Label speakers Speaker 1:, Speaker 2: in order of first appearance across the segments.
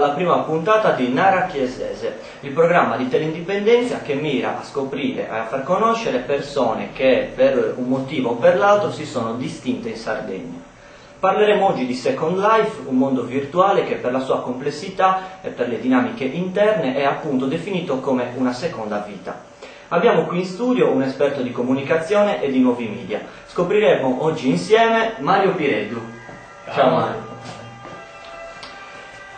Speaker 1: alla prima puntata di Nara Chiesese, il programma di Teleindipendenza che mira a scoprire e a far conoscere persone che per un motivo o per l'altro si sono distinte in Sardegna. Parleremo oggi di Second Life, un mondo virtuale che per la sua complessità e per le dinamiche interne è appunto definito come una seconda vita. Abbiamo qui in studio un esperto di comunicazione e di nuovi media. Scopriremo oggi insieme Mario Pireddu. Ciao Mario.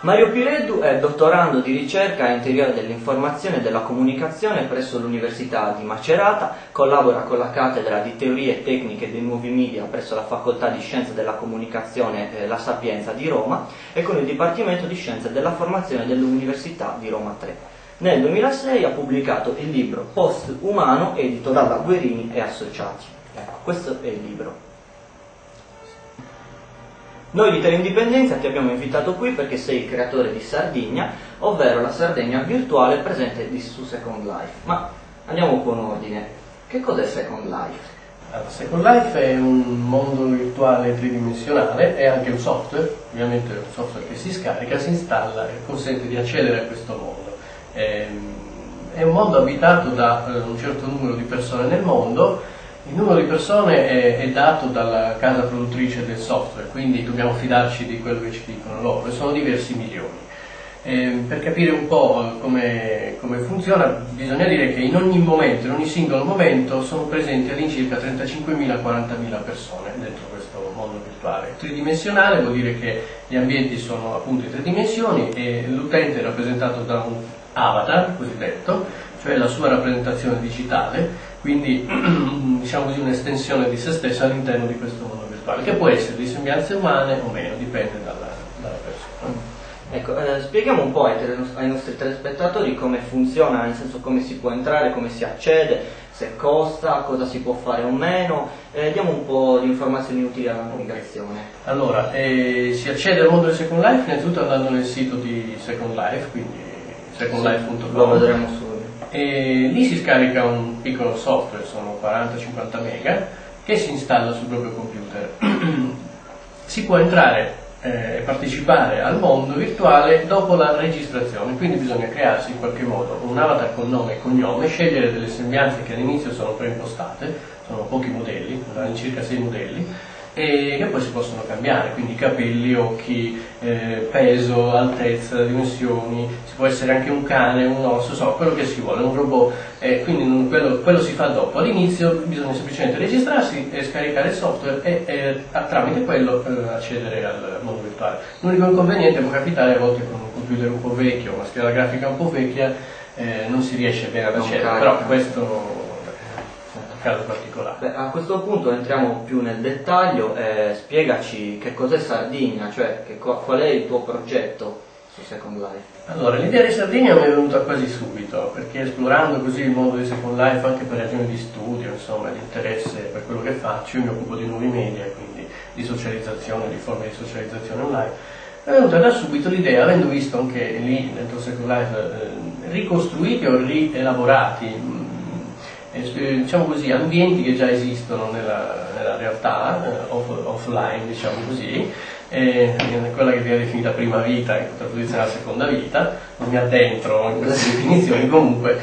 Speaker 1: Mario Pireddu è dottorando di ricerca in teoria dell'informazione e della comunicazione presso l'Università di Macerata, collabora con la cattedra di teorie tecniche dei nuovi media presso la Facoltà di Scienze della Comunicazione La Sapienza di Roma e con il Dipartimento di Scienze della Formazione dell'Università di Roma 3. Nel 2006 ha pubblicato il libro Post Umano, edito dalla Guerini e Associati. Ecco, questo è il libro. Noi di Teleindipendenza ti abbiamo invitato qui perché sei il creatore di Sardigna, ovvero la Sardegna virtuale presente su Second Life. Ma andiamo con ordine. Che cos'è Second Life?
Speaker 2: Allora, Second Life è un mondo virtuale tridimensionale, è anche un software, ovviamente è un software che si scarica, si installa e consente di accedere a questo mondo. È un mondo abitato da un certo numero di persone nel mondo. Il numero di persone è dato dalla casa produttrice del software, quindi dobbiamo fidarci di quello che ci dicono loro, e sono diversi milioni. Per capire un po' come funziona, bisogna dire che in ogni momento, in ogni singolo momento, sono presenti all'incirca 35.000-40.000 persone dentro questo mondo virtuale. Tridimensionale vuol dire che gli ambienti sono appunto in tre dimensioni e l'utente è rappresentato da un avatar, cosiddetto, cioè la sua rappresentazione digitale, quindi diciamo così un'estensione di se stesso all'interno di questo mondo virtuale, che può essere di sembianze umane o meno, dipende dalla persona.
Speaker 1: Ecco, spieghiamo un po' ai nostri telespettatori come funziona, nel senso come si può entrare, come si accede, se costa, cosa si può fare o meno, diamo un po' di informazioni utili alla navigazione.
Speaker 2: Allora, si accede al mondo di Second Life innanzitutto andando nel sito di Second Life, quindi secondlife.com.
Speaker 1: Lo vedremo subito.
Speaker 2: E lì si scarica un piccolo software, sono 40-50 mega, che si installa sul proprio computer. Si può entrare e partecipare al mondo virtuale dopo la registrazione, quindi bisogna crearsi in qualche modo un avatar con nome e cognome, scegliere delle sembianze che all'inizio sono preimpostate, sono pochi modelli, all'incirca 6 modelli, e che poi si possono cambiare, quindi capelli, occhi, peso, altezza, dimensioni, si può essere anche un cane, un osso, quello che si vuole, un robot, quindi quello si fa dopo. All'inizio bisogna semplicemente registrarsi e scaricare il software e tramite quello accedere al mondo virtuale. L'unico inconveniente può capitare a volte con un computer un po' vecchio, una scheda grafica un po' vecchia, non si riesce bene ad accedere, però questo caso particolare.
Speaker 1: Beh, a questo punto entriamo più nel dettaglio, spiegaci che cos'è Sardigna, cioè qual è il tuo progetto su Second Life.
Speaker 2: Allora, l'idea di Sardigna mi è venuta quasi subito, perché esplorando così il mondo di Second Life anche per ragioni di studio, insomma, di interesse per quello che faccio, io mi occupo di nuovi media, quindi di socializzazione, di forme di socializzazione online, mi è venuta da subito l'idea, avendo visto anche lì dentro Second Life ricostruiti o rielaborati diciamo così, ambienti che già esistono nella realtà offline, diciamo così, quella che viene definita prima vita, in contrapposizione alla seconda vita, non mi addentro in queste definizioni comunque.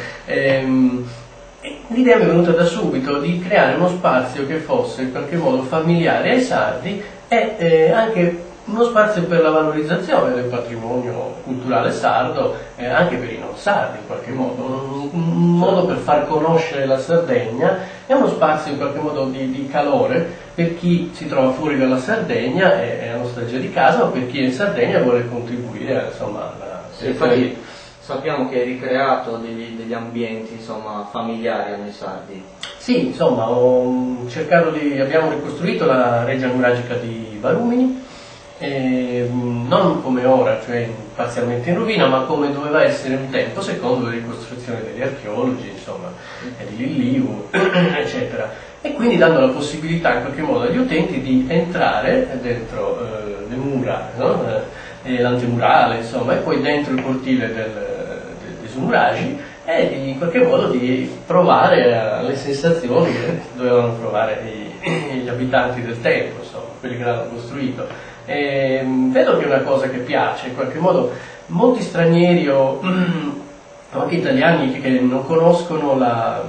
Speaker 2: L'idea mi è venuta da subito di creare uno spazio che fosse in qualche modo familiare ai sardi e anche uno spazio per la valorizzazione del patrimonio culturale sardo, anche per i non sardi in qualche modo, un modo per far conoscere la Sardegna, è uno spazio in qualche modo di calore per chi si trova fuori dalla Sardegna e ha nostalgia di casa, o per chi è in Sardegna vuole contribuire insomma alla
Speaker 1: infatti sappiamo che hai ricreato degli ambienti insomma familiari a noi sardi.
Speaker 2: Sì, insomma abbiamo ricostruito la reggia nuragica di Varumini, non come ora, cioè parzialmente in rovina, ma come doveva essere un tempo secondo le ricostruzioni degli archeologi, insomma, di Lilliu, eccetera. E quindi dando la possibilità in qualche modo agli utenti di entrare dentro le mura, no? L'antemurale, insomma, e poi dentro il cortile dei Sumuragi, e in qualche modo di provare le sensazioni che dovevano provare gli abitanti del tempo, insomma, quelli che l'hanno costruito. Vedo che è una cosa che piace, in qualche modo molti stranieri o anche italiani che non conoscono la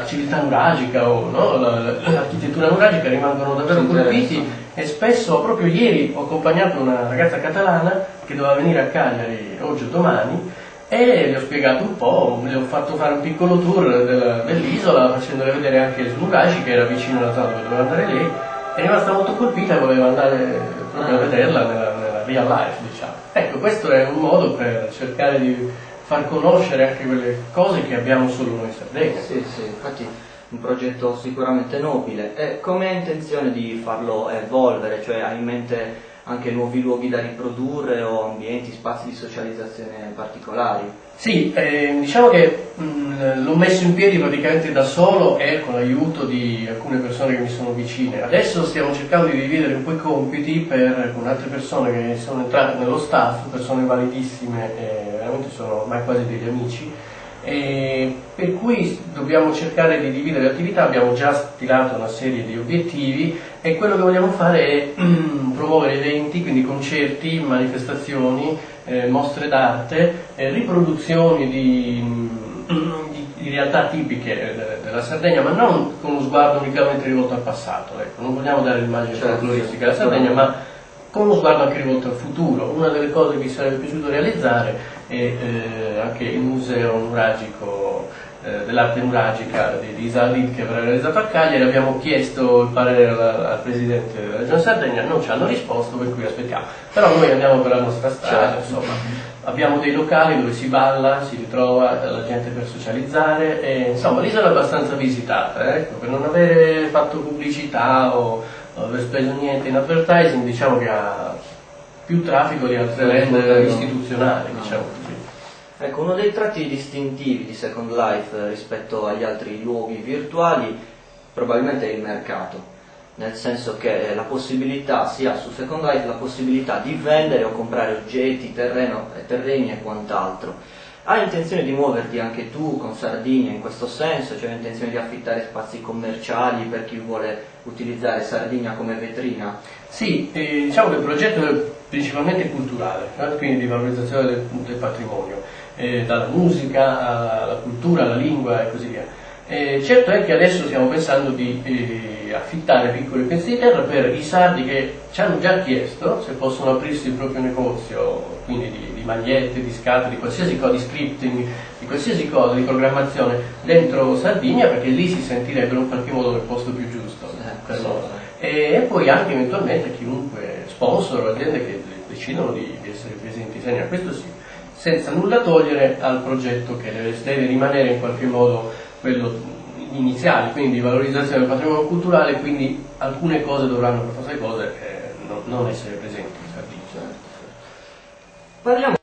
Speaker 2: civiltà nuragica o no, l'architettura nuragica rimangono davvero colpiti, e spesso, proprio ieri ho accompagnato una ragazza catalana che doveva venire a Cagliari oggi o domani, e le ho spiegato un po', le ho fatto fare un piccolo tour dell'isola, facendole vedere anche il Nuragica, che era vicino alla zona dove doveva andare lei. È rimasta molto colpita e voleva andare proprio a vederla nella real life, diciamo. Ecco, questo è un modo per cercare di far conoscere anche quelle cose che abbiamo solo noi in Sardegna.
Speaker 1: Sì, infatti un progetto sicuramente nobile. E come hai intenzione di farlo evolvere? Cioè hai in mente anche nuovi luoghi da riprodurre o ambienti, spazi di socializzazione particolari?
Speaker 2: Sì, diciamo che l'ho messo in piedi praticamente da solo e con l'aiuto di alcune persone che mi sono vicine. Adesso stiamo cercando di dividere un po' i compiti con altre persone che sono entrate nello staff, persone validissime, veramente sono ormai quasi degli amici, per cui dobbiamo cercare di dividere le attività. Abbiamo già stilato una serie di obiettivi e quello che vogliamo fare è promuovere eventi, quindi concerti, manifestazioni, mostre d'arte, riproduzioni di realtà tipiche della Sardegna, ma non con uno sguardo unicamente rivolto al passato. Ecco. Non vogliamo dare l'immagine folcloristica della Sardegna, ma con uno sguardo anche rivolto al futuro. Una delle cose che mi sarebbe piaciuto realizzare è anche il museo nuragico, dell'arte nuragica di Isalid, che avrà realizzato a Cagliari. Abbiamo chiesto il parere al Presidente della Regione Sardegna, non ci hanno risposto, per cui aspettiamo. Però noi andiamo per la nostra strada, insomma. Abbiamo dei locali dove si balla, si ritrova la gente per socializzare, e insomma l'isola è abbastanza visitata, ecco, per non avere fatto pubblicità o aver speso niente in advertising, diciamo che ha più traffico di altre land istituzionali, diciamo così.
Speaker 1: Ecco, uno dei tratti distintivi di Second Life rispetto agli altri luoghi virtuali probabilmente è il mercato, nel senso che la possibilità, sia su Second Life, la possibilità di vendere o comprare oggetti, terreni e quant'altro. Hai intenzione di muoverti anche tu con Sardinia in questo senso? Cioè hai intenzione di affittare spazi commerciali per chi vuole utilizzare Sardinia come vetrina?
Speaker 2: Sì, diciamo che il progetto è principalmente culturale, quindi di valorizzazione del patrimonio, dalla musica alla cultura, alla lingua e così via. Certo è che adesso stiamo pensando di affittare piccoli pezzi di terra per i sardi che ci hanno già chiesto se possono aprirsi il proprio negozio, quindi di magliette, di scatole, di qualsiasi cosa, di scripting, di qualsiasi cosa, di programmazione dentro Sardinia, perché lì si sentirebbero in qualche modo nel posto più giusto per loro. E poi anche eventualmente chiunque sponsor o aziende che decidono di essere presenti in Sardinia, questo sì, senza nulla togliere al progetto che deve rimanere in qualche modo quello iniziale, quindi di valorizzazione del patrimonio culturale, quindi alcune cose dovranno per forza di cose non essere presenti in Sardegna.
Speaker 1: Parliamo